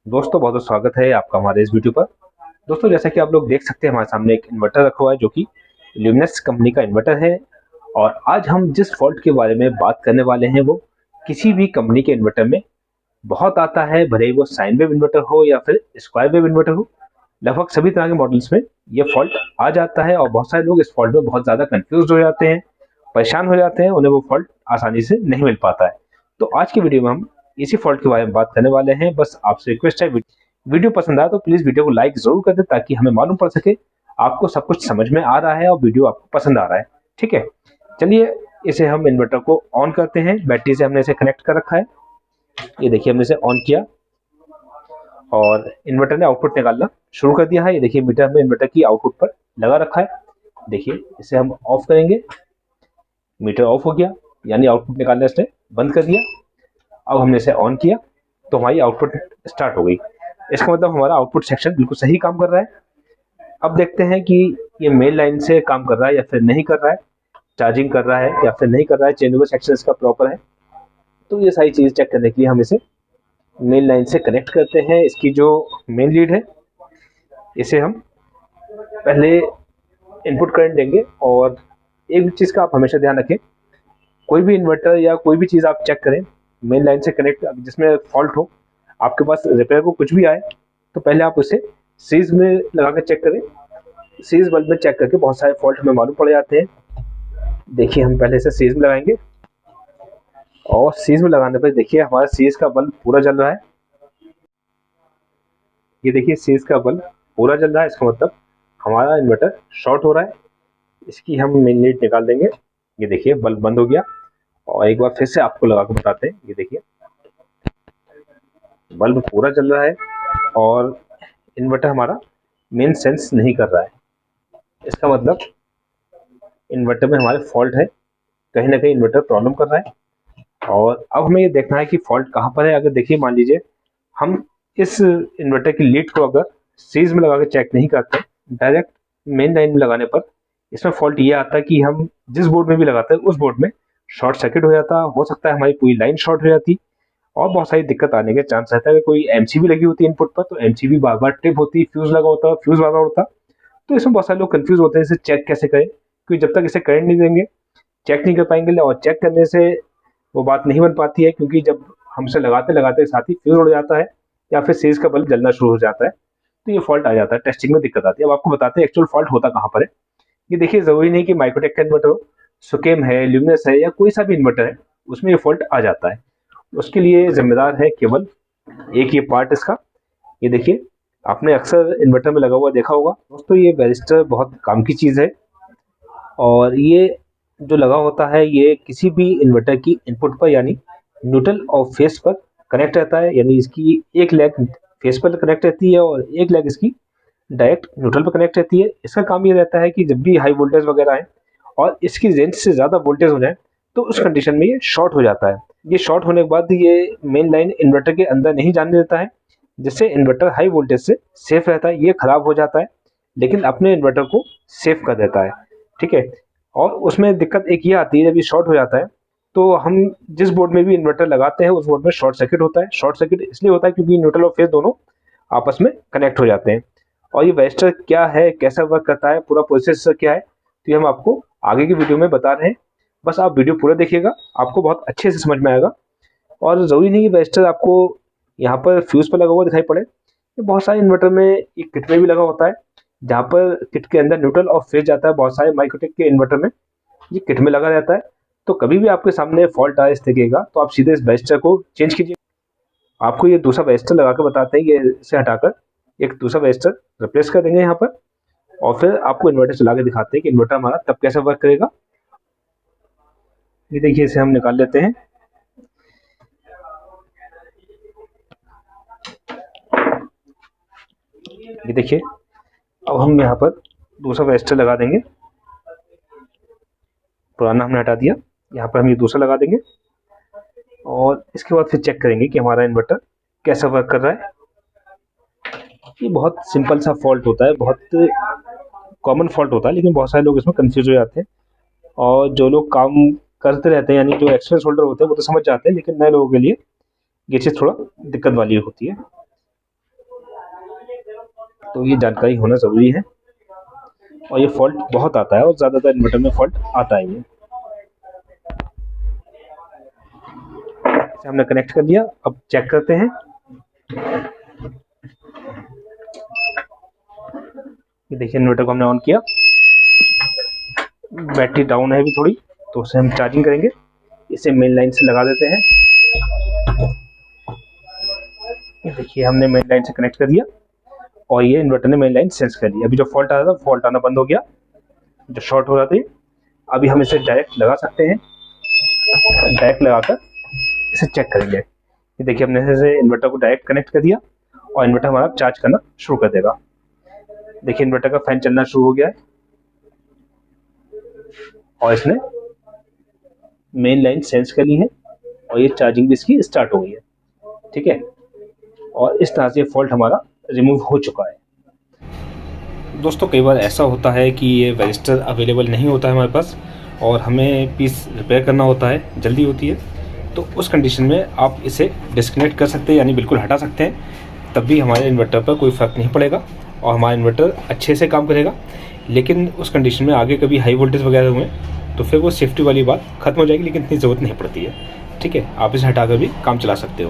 दोस्तों बहुत बहुत स्वागत है आपका हमारे इस वीडियो पर। दोस्तों जैसा कि आप लोग देख सकते हैं हमारे सामने एक इन्वर्टर रखा हुआ है जो कि ल्यूमिनस कंपनी का इन्वर्टर है। और आज हम जिस फॉल्ट के बारे में बात करने वाले हैं वो किसी भी कंपनी के इन्वर्टर में बहुत आता है, भले ही वो साइन वेव इन्वर्टर हो या फिर स्क्वायर वेव इन्वर्टर हो। लगभग सभी तरह के मॉडल्स में ये फॉल्ट आ जाता है और बहुत सारे लोग इस फॉल्ट में बहुत ज़्यादा कन्फ्यूज हो जाते हैं, परेशान हो जाते हैं, उन्हें वो फॉल्ट आसानी से नहीं मिल पाता है। तो आज की वीडियो में हम इसी फॉल्ट के बारे में बात करने वाले हैं। बस आपसे रिक्वेस्ट है, वीडियो पसंद आए तो प्लीज़ वीडियो को लाइक ज़रूर कर दें ताकि हमें मालूम पड़ सके आपको सब कुछ समझ में आ रहा है और वीडियो आपको पसंद आ रहा है। ठीक है, चलिए इसे हम इन्वर्टर को ऑन करते हैं। बैटरी से हमने इसे कनेक्ट कर रखा है। ये देखिए हमने इसे ऑन किया और इन्वर्टर ने आउटपुट निकालना शुरू कर दिया है। ये देखिए मीटर हमने इन्वर्टर की आउटपुट पर लगा रखा है। देखिए इसे हम ऑफ करेंगे, मीटर ऑफ हो गया, यानी आउटपुट निकालना इसने बंद कर दिया। अब हमने इसे ऑन किया तो हमारी आउटपुट स्टार्ट हो गई। इसका मतलब हमारा आउटपुट सेक्शन बिल्कुल सही काम कर रहा है। अब देखते हैं कि ये मेन लाइन से काम कर रहा है या फिर नहीं कर रहा है, चार्जिंग कर रहा है या फिर नहीं कर रहा है, चेंज ओवर सेक्शन इसका प्रॉपर है। तो ये सारी चीज़ चेक करने के लिए हम इसे मेन लाइन से कनेक्ट करते हैं। इसकी जो मेन लीड है इसे हम पहले इनपुट करंट देंगे। और एक चीज़ का आप हमेशा ध्यान रखें, कोई भी इन्वर्टर या कोई भी चीज़ आप चेक करें मेन लाइन से कनेक्ट जिसमें फॉल्ट हो, आपके पास रिपेयर को कुछ भी आए तो पहले आप उसे सीरीज में लगा कर चेक करें। सीरीज बल्ब में चेक करके बहुत सारे फॉल्ट हमें मालूम पड़ जाते हैं। देखिए हम पहले इसे सीरीज में लगाएंगे और सीरीज में लगाने पर देखिए हमारा सीरीज का बल्ब पूरा जल रहा है। ये देखिए सीरीज का बल्ब पूरा जल रहा है, इसका मतलब हमारा इन्वर्टर शॉर्ट हो रहा है। इसकी हम मेन लीड निकाल देंगे। ये देखिए बल्ब बंद हो गया और एक बार फिर से आपको लगा के बताते हैं। ये देखिए बल्ब पूरा चल रहा है और इन्वर्टर हमारा मेन सेंस नहीं कर रहा है। इसका मतलब इन्वर्टर में हमारे फॉल्ट है, कहीं ना कहीं इन्वर्टर प्रॉब्लम कर रहा है। और अब हमें ये देखना है कि फॉल्ट कहाँ पर है। अगर देखिए मान लीजिए हम इस इन्वर्टर की लीड को अगर सीरीज में लगा के चेक नहीं करते, डायरेक्ट मेन लाइन में लगाने पर इसमें फॉल्ट ये आता है कि हम जिस बोर्ड में भी लगाते हैं उस बोर्ड में शॉर्ट सर्किट हो जाता, हो सकता है हमारी पूरी लाइन शॉर्ट हो जाती और बहुत सारी दिक्कत आने के चांस रहता है। कोई एमसीबी लगी होती है इनपुट पर तो एमसीबी बार बार ट्रिप होती है, फ्यूज लगा होता है, फ्यूज बार बार होता। तो इसमें बहुत सारे लोग कंफ्यूज होते हैं इसे चेक कैसे करें, क्योंकि जब तक इसे करंट नहीं देंगे चेक नहीं कर पाएंगे। और चेक करने से वो बात नहीं बन पाती है, क्योंकि जब हमसे लगाते लगाते साथ ही फ्यूज उड़ जाता है या फिर सीरीज का बल्ब जलना शुरू हो जाता है तो ये फॉल्ट आ जाता है, टेस्टिंग में दिक्कत आती है। अब आपको बताते हैं एक्चुअल फॉल्ट होता कहाँ पर है। ये देखिए जरूरी नहीं कि माइक्रोटेक का इन्वर्टर हो, सुकेम है, ल्यूमिनस है या कोई सा भी इन्वर्टर है उसमें ये फॉल्ट आ जाता है। उसके लिए जिम्मेदार है केवल एक ये पार्ट इसका। ये देखिए आपने अक्सर इन्वर्टर में लगा हुआ देखा होगा दोस्तों, ये बैरिस्टर बहुत काम की चीज़ है। और ये जो लगा होता है ये किसी भी इन्वर्टर की इनपुट पर यानी न्यूट्रल और फेस पर कनेक्ट रहता है। यानी इसकी एक लेग फेस पर कनेक्ट रहती है और एक लेग इसकी डायरेक्ट न्यूट्रल पर कनेक्ट रहती है। इसका काम ये रहता है कि जब भी हाई वोल्टेज वगैरह आए और इसकी रेंज से ज़्यादा वोल्टेज हो जाए तो उस कंडीशन में ये शॉर्ट हो जाता है। ये शॉर्ट होने के बाद ये मेन लाइन इन्वर्टर के अंदर नहीं जाने देता है, जिससे इन्वर्टर हाई वोल्टेज से सेफ रहता है। ये खराब हो जाता है लेकिन अपने इन्वर्टर को सेफ कर देता है। ठीक है, और उसमें दिक्कत एक ये आती है जब ये शॉर्ट हो जाता है तो हम जिस बोर्ड में भी इन्वर्टर लगाते हैं उस बोर्ड में शॉर्ट सर्किट होता है। शॉर्ट सर्किट इसलिए होता है क्योंकि न्यूट्रल और फेस दोनों आपस में कनेक्ट हो जाते हैं। और ये वेस्टर क्या है, कैसा वर्क करता है, पूरा प्रोसेस क्या है, तो ये हम आपको आगे की वीडियो में बता रहे हैं। बस आप वीडियो पूरा देखिएगा, आपको बहुत अच्छे से समझ में आएगा। और ज़रूरी नहीं कि वेस्टर आपको यहाँ पर फ्यूज़ पर लगा हुआ दिखाई पड़े, ये बहुत सारे इन्वर्टर में एक किट में भी लगा होता है, जहाँ पर किट के अंदर न्यूट्रल और फेज जाता है। बहुत सारे माइक्रोटेक के इन्वर्टर में ये किट में लगा रहता है। तो कभी भी आपके सामने फॉल्ट आए इस तरीके का तो आप सीधे इस वेस्टर को चेंज कीजिए। आपको ये दूसरा वेस्टर लगा के बताते हैं, ये इसे हटाकर एक दूसरा वेस्टर रिप्लेस कर देंगे यहाँ पर और फिर आपको इन्वर्टर चला के दिखाते हैं कि इन्वर्टर हमारा तब कैसे वर्क करेगा। ये देखिए इसे हम निकाल लेते हैं। ये देखिए अब हम यहाँ पर दूसरा वेस्टर लगा देंगे, पुराना हमने हटा दिया, यहाँ पर हम ये दूसरा लगा देंगे और इसके बाद फिर चेक करेंगे कि हमारा इन्वर्टर कैसा वर्क कर रहा है। ये बहुत सिंपल सा फॉल्ट होता है, बहुत कॉमन फॉल्ट होता है, लेकिन बहुत सारे लोग इसमें कंफ्यूज हो जाते हैं। और जो लोग काम करते रहते हैं यानी जो एक्सपीरियंस होल्डर होते हैं वो तो समझ जाते हैं, लेकिन नए लोगों के लिए ये चीज़ थोड़ा दिक्कत वाली होती है। तो ये जानकारी होना ज़रूरी है। और ये फॉल्ट बहुत आता है और ज़्यादातर इन्वर्टर में फॉल्ट आता ही है। इसे हमने कनेक्ट कर लिया, अब चेक करते हैं। ये देखिए इन्वर्टर को हमने ऑन किया, बैटरी डाउन है अभी थोड़ी, तो उसे हम चार्जिंग करेंगे। इसे मेन लाइन से लगा देते हैं। ये देखिए हमने मेन लाइन से कनेक्ट कर दिया और ये इन्वर्टर ने मेन लाइन सेंस कर लिया। अभी जो फॉल्ट आ रहा था फॉल्ट आना बंद हो गया, जो शॉर्ट हो रहा था। अभी हम इसे डायरेक्ट लगा सकते हैं, डायरेक्ट लगाकर इसे चेक करेंगे। ये देखिए हमने इसे इन्वर्टर को डायरेक्ट कनेक्ट कर दिया और इन्वर्टर हमारा चार्ज करना शुरू कर देगा। देखिए इन्वर्टर का फैन चलना शुरू हो गया है और इसने मेन लाइन सेंस कर ली है और ये चार्जिंग भी इसकी स्टार्ट हो गई है। ठीक है, और इस तरह से फॉल्ट हमारा रिमूव हो चुका है। दोस्तों कई बार ऐसा होता है कि ये रजिस्टर अवेलेबल नहीं होता है हमारे पास और हमें पीस रिपेयर करना होता है, जल्दी होती है, तो उस कंडीशन में आप इसे डिस्कनेक्ट कर सकते हैं, यानी बिल्कुल हटा सकते हैं। तब भी हमारे इन्वर्टर पर कोई फ़र्क नहीं पड़ेगा और हमारा इन्वर्टर अच्छे से काम करेगा। लेकिन उस कंडीशन में आगे कभी हाई वोल्टेज वगैरह हुए तो फिर वो सेफ्टी वाली बात खत्म हो जाएगी, लेकिन इतनी ज़रूरत नहीं पड़ती है। ठीक है, आप इसे हटाकर भी काम चला सकते हो।